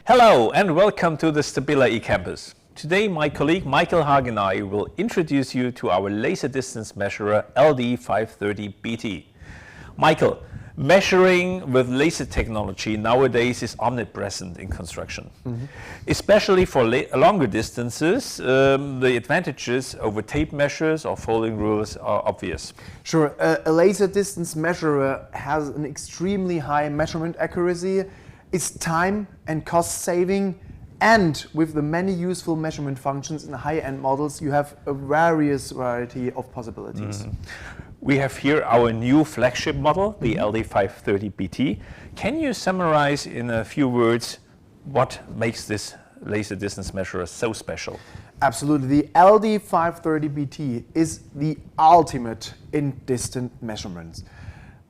Hello and welcome to the STABILA eCampus. Today my colleague Michael Haag and I will introduce you to our laser distance measurer LD530BT. Michael, measuring with laser technology nowadays is omnipresent in construction. Especially for longer distances, the advantages over tape measures or folding rulers are obvious. Sure, a laser distance measurer has an extremely high measurement accuracy. It's time and cost saving, and with the many useful measurement functions in high-end models, you have a variety of possibilities. We have here our new flagship model, the LD530BT. Can you summarize in a few words what makes this laser distance measurer so special? Absolutely. The LD530BT is the ultimate in distant measurements.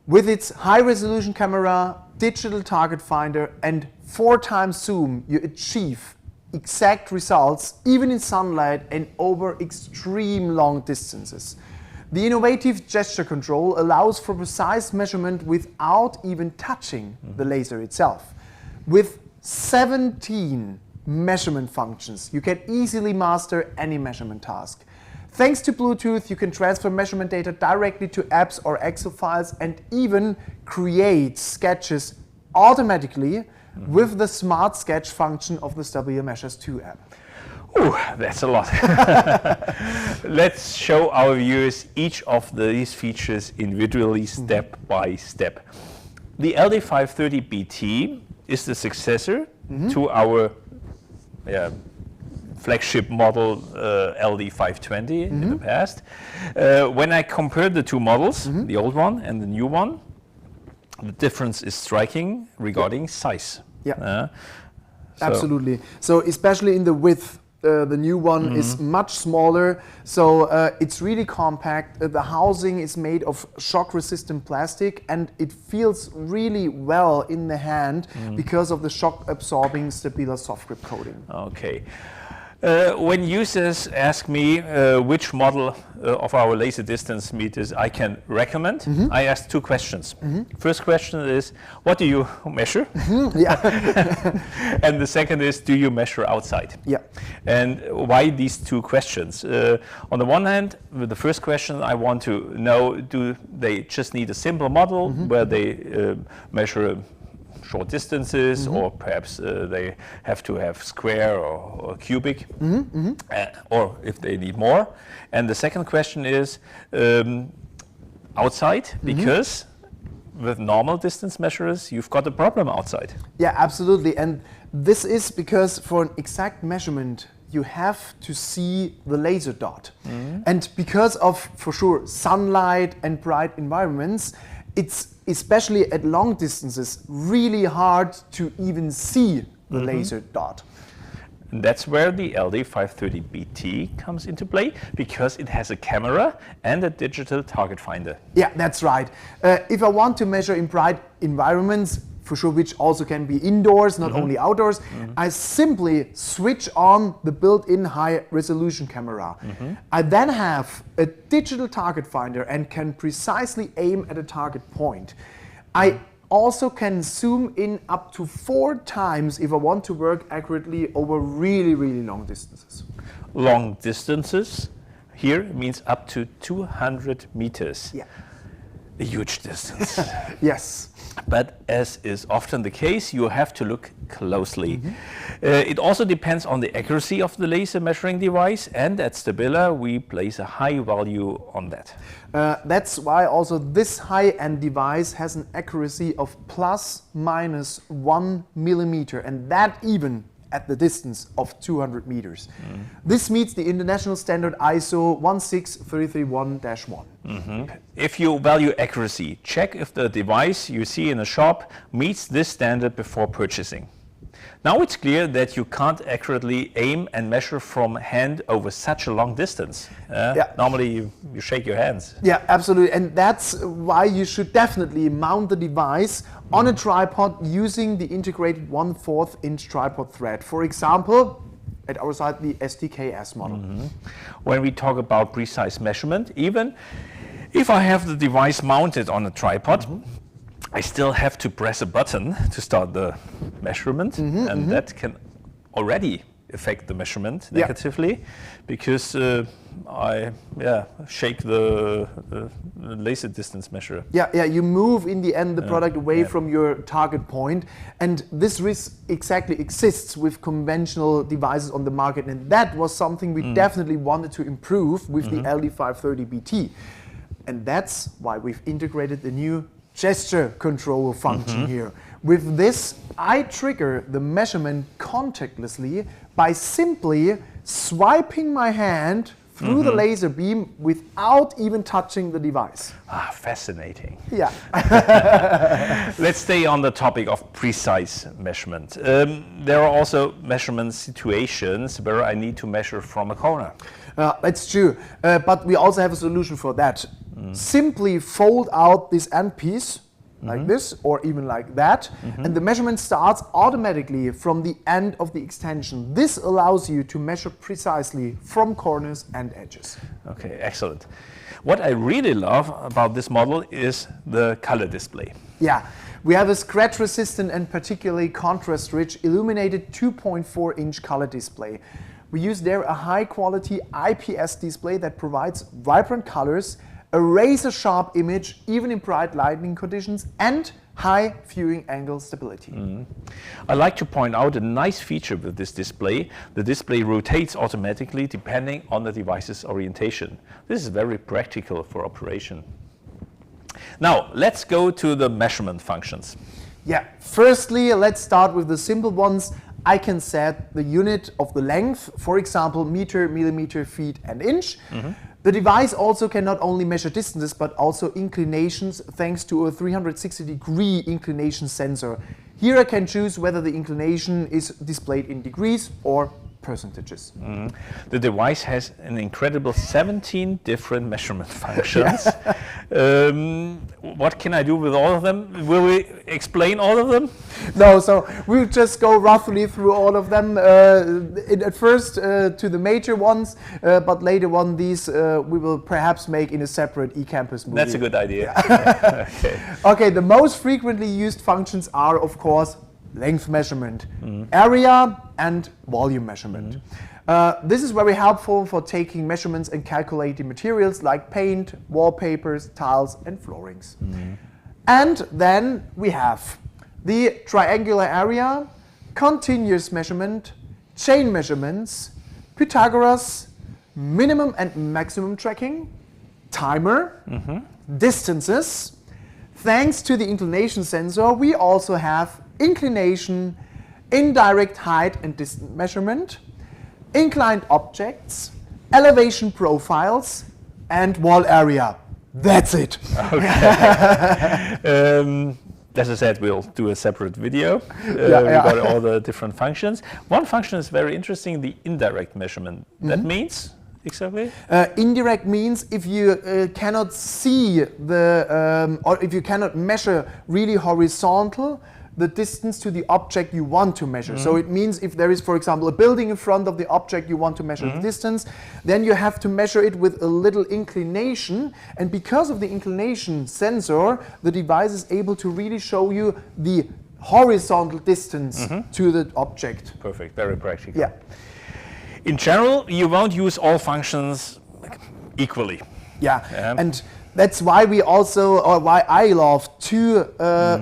With its high-resolution camera, digital target finder and 4x zoom, you achieve exact results even in sunlight and over extreme long distances. The innovative gesture control allows for precise measurement without even touching the laser itself. With 17 measurement functions, you can easily master any measurement task. Thanks to Bluetooth, you can transfer measurement data directly to apps or Excel files and even create sketches automatically with the Smart Sketch function of the STABILA Measures 2 app. Ooh, that's a lot. Let's show our viewers each of these features individually, step by step. The LD530BT is the successor to our flagship model LD520 in the past. When I compared the two models, the old one and the new one, the difference is striking regarding size. Yeah, absolutely. So especially in the width, the new one is much smaller, so it's really compact. The housing is made of shock-resistant plastic and it feels really well in the hand because of the shock-absorbing STABILA soft grip coating. Okay. When users ask me which model of our laser distance meters I can recommend, I ask two questions. First question is, what do you measure? And the second is, do you measure outside? Yeah. And why these two questions? On the one hand, with the first question, I want to know, do they just need a simple model where they measure short distances, or perhaps they have to have square or cubic, or if they need more. And the second question is outside, because with normal distance measurers, you've got a problem outside. Yeah, absolutely. And this is because for an exact measurement, you have to see the laser dot. And because of, for sure, sunlight and bright environments, it's especially at long distances really hard to even see the laser dot. And that's where the LD530BT comes into play, because it has a camera and a digital target finder. Yeah, that's right. If I want to measure in bright environments, for sure, which also can be indoors, not only outdoors, I simply switch on the built-in high-resolution camera. I then have a digital target finder and can precisely aim at a target point. I also can zoom in up to 4 times if I want to work accurately over really long distances. Long distances here means up to 200 meters. Yeah. A huge distance. Yes. But as is often the case, you have to look closely. It also depends on the accuracy of the laser measuring device, and at STABILA we place a high value on that. That's why also this high-end device has an accuracy of ±1 millimeter, and that even at the distance of 200 meters. This meets the international standard ISO 16331-1. If you value accuracy, check if the device you see in a shop meets this standard before purchasing. Now it's clear that you can't accurately aim and measure from hand over such a long distance. Normally you shake your hands. Yeah, absolutely. And that's why you should definitely mount the device on a tripod using the integrated 1/4 inch tripod thread. For example, at our side, the STKS model. When we talk about precise measurement, even if I have the device mounted on a tripod, I still have to press a button to start the measurement, and that can already affect the measurement negatively because I shake the laser distance measurer. Yeah, you move in the end the product away from your target point, and this risk exactly exists with conventional devices on the market, and that was something we definitely wanted to improve with the LD530BT. And that's why we've integrated the new gesture control function here. With this, I trigger the measurement contactlessly by simply swiping my hand through the laser beam without even touching the device. Ah, fascinating. Yeah. Let's stay on the topic of precise measurement. There are also measurement situations where I need to measure from a corner. That's true, but we also have a solution for that. Simply fold out this end piece like this, or even like that, and the measurement starts automatically from the end of the extension. This allows you to measure precisely from corners and edges. Okay, excellent. What I really love about this model is the color display. Yeah, we have a scratch-resistant and particularly contrast-rich illuminated 2.4-inch color display. We use there a high-quality IPS display that provides vibrant colors, a razor-sharp image, even in bright lighting conditions, and high viewing angle stability. I like to point out a nice feature with this display. The display rotates automatically depending on the device's orientation. This is very practical for operation. Now, let's go to the measurement functions. Yeah, firstly, let's start with the simple ones. I can set the unit of the length, for example, meter, millimeter, feet, and inch. The device also can not only measure distances, but also inclinations thanks to a 360-degree inclination sensor. Here I can choose whether the inclination is displayed in degrees or percentages. The device has an incredible 17 different measurement functions. What can I do with all of them? Will we explain all of them? No, so we'll just go roughly through all of them. At first to the major ones, but later on these we will perhaps make in a separate eCampus movie. That's a good idea. Okay, the most frequently used functions are, of course, length measurement, area, and volume measurement. This is very helpful for taking measurements and calculating materials like paint, wallpapers, tiles, and floorings. And then we have the triangular area, continuous measurement, chain measurements, Pythagoras, minimum and maximum tracking, timer, distances. Thanks to the inclination sensor, we also have inclination, indirect height and distance measurement, inclined objects, elevation profiles, and wall area. That's it. Okay. As I said, we'll do a separate video. We got all the different functions. One function is very interesting, the indirect measurement. That means exactly? Indirect means if you cannot see the, or if you cannot measure really horizontal, the distance to the object you want to measure. So it means if there is, for example, a building in front of the object you want to measure the distance, then you have to measure it with a little inclination. And because of the inclination sensor, the device is able to really show you the horizontal distance to the object. Perfect, very practical. Yeah. In general, you won't use all functions equally. Yeah, and that's why we also, or why I love two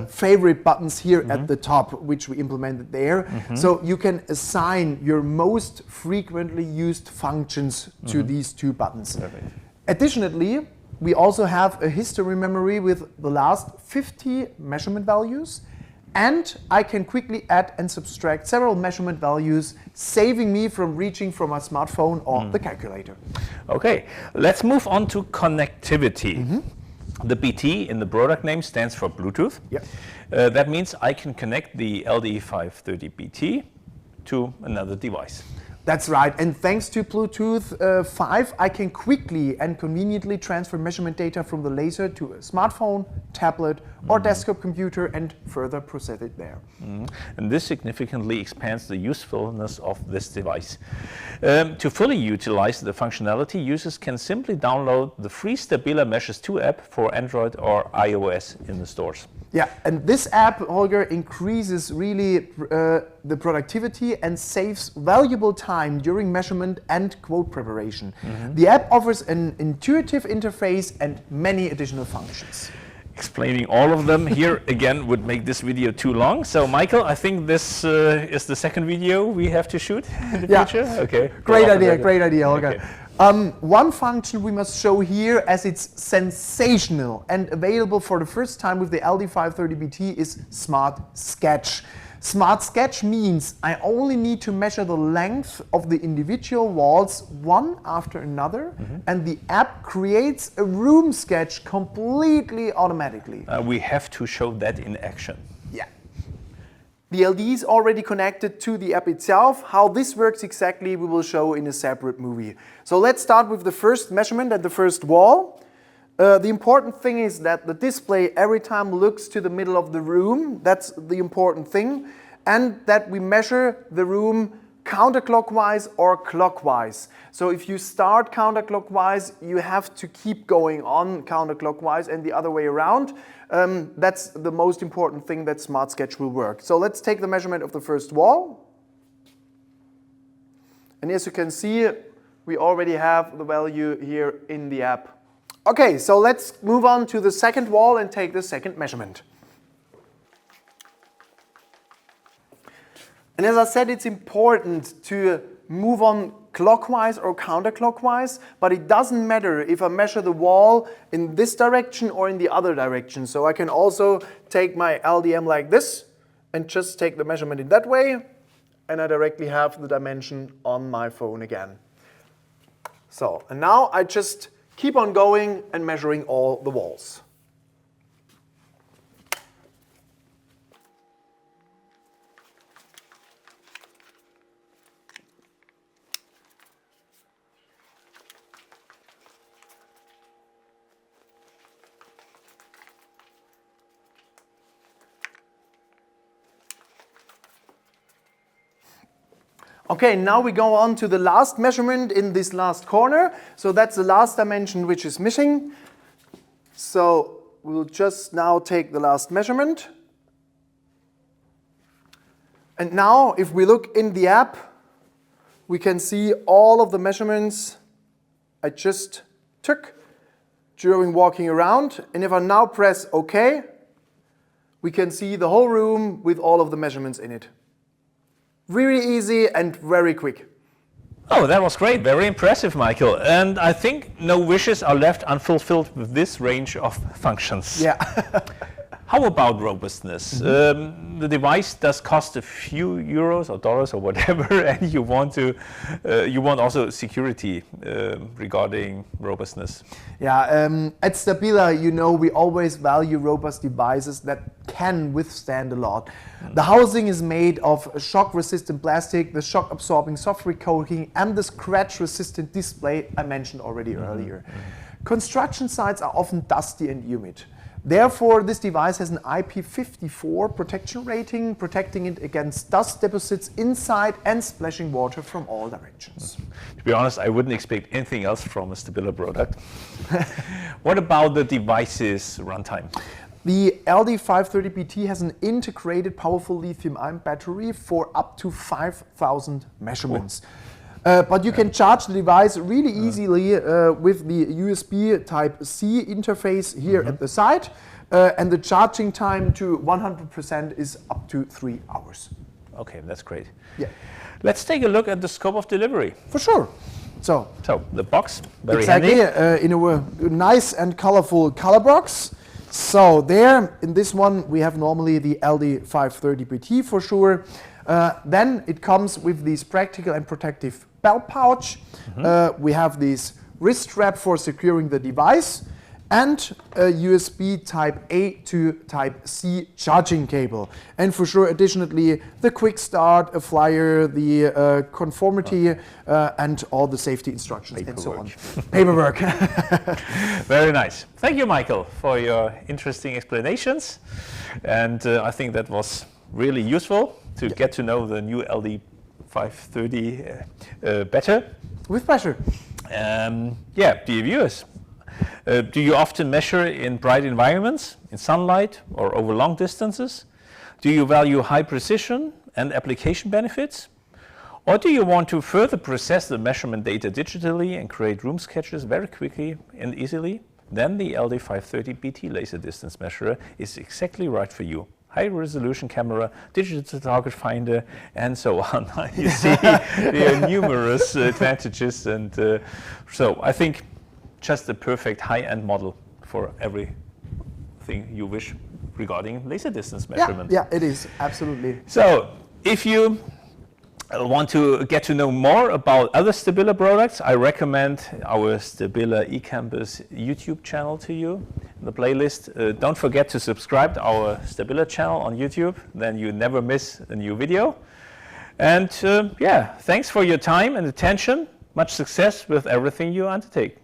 favorite buttons here at the top, which we implemented there. So you can assign your most frequently used functions to these two buttons. Perfect. Additionally, we also have a history memory with the last 50 measurement values. And I can quickly add and subtract several measurement values, saving me from reaching for my smartphone or the calculator. Okay, let's move on to connectivity. The BT in the product name stands for Bluetooth. Yep. That means I can connect the LD530BT to another device. That's right, and thanks to Bluetooth 5, I can quickly and conveniently transfer measurement data from the laser to a smartphone, tablet, or desktop computer and further process it there. And this significantly expands the usefulness of this device. To fully utilize the functionality, users can simply download the free STABILA Measures 2 app for Android or iOS in the stores. Yeah, and this app, Holger, increases really the productivity and saves valuable time during measurement and quote preparation. The app offers an intuitive interface and many additional functions. Explaining all of them here again would make this video too long. So, Michael, I think this is the second video we have to shoot in the future. Okay. Great idea, Holger. Okay. One function we must show here, as it's sensational and available for the first time with the LD530BT, is Smart Sketch. Smart Sketch means I only need to measure the length of the individual walls one after another, and the app creates a room sketch completely automatically. We have to show that in action. Yeah. The LD is already connected to the app itself. How this works exactly we will show in a separate movie. So let's start with the first measurement at the first wall. The important thing is that the display every time looks to the middle of the room. That's the important thing. And that we measure the room counterclockwise or clockwise. So if you start counterclockwise, you have to keep going on counterclockwise and the other way around. That's the most important thing that Smart Sketch will work. So let's take the measurement of the first wall. And as you can see, we already have the value here in the app. Okay, so let's move on to the second wall and take the second measurement. And as I said, it's important to move on clockwise or counterclockwise, but it doesn't matter if I measure the wall in this direction or in the other direction. So I can also take my LDM like this and just take the measurement in that way, and I directly have the dimension on my phone again. So, and now I just keep on going and measuring all the walls. Okay, now we go on to the last measurement in this last corner. So that's the last dimension which is missing. So we'll just now take the last measurement. And now if we look in the app, we can see all of the measurements I just took during walking around. And if I now press OK, we can see the whole room with all of the measurements in it. Really easy and very quick. Oh, that was great. Very impressive, Michael. And I think no wishes are left unfulfilled with this range of functions. Yeah. How about robustness? The device does cost a few euros or dollars or whatever, and you want also security regarding robustness. Yeah, at STABILA, you know, we always value robust devices that can withstand a lot. The housing is made of shock-resistant plastic, the shock-absorbing software coating, and the scratch-resistant display I mentioned already earlier. Construction sites are often dusty and humid. Therefore, this device has an IP54 protection rating, protecting it against dust deposits inside and splashing water from all directions. To be honest, I wouldn't expect anything else from a STABILA product. What about the device's runtime? The LD530BT has an integrated powerful lithium-ion battery for up to 5,000 measurements. But you can charge the device really easily with the USB Type-C interface here at the side, and the charging time to 100% is up to 3 hours. Okay, that's great. Yeah. Let's take a look at the scope of delivery. For sure. So the box, very exactly, handy. In a nice and colorful color box. So there, in this one, we have normally the LD530BT for sure. Then it comes with this practical and protective belt pouch. We have this wrist strap for securing the device, and a USB Type-A to Type-C charging cable. And for sure, additionally, the quick start, a flyer, the conformity, and all the safety instructions and so on. Paperwork. Very nice. Thank you, Michael, for your interesting explanations. And I think that was really useful to get to know the new LD530 better. With pleasure. Dear viewers, Do you often measure in bright environments, in sunlight, or over long distances? Do you value high precision and application benefits? Or do you want to further process the measurement data digitally and create room sketches very quickly and easily? Then the LD530BT laser distance measurer is exactly right for you. High resolution camera, digital target finder, and so on. You see, there are numerous advantages, and so I think just the perfect high-end model for everything you wish regarding laser distance measurement. Yeah, it is, absolutely. So if you want to get to know more about other STABILA products, I recommend our STABILA eCampus YouTube channel to you. The playlist. Don't forget to subscribe to our STABILA channel on YouTube, then you never miss a new video. And yeah, thanks for your time and attention. Much success with everything you undertake.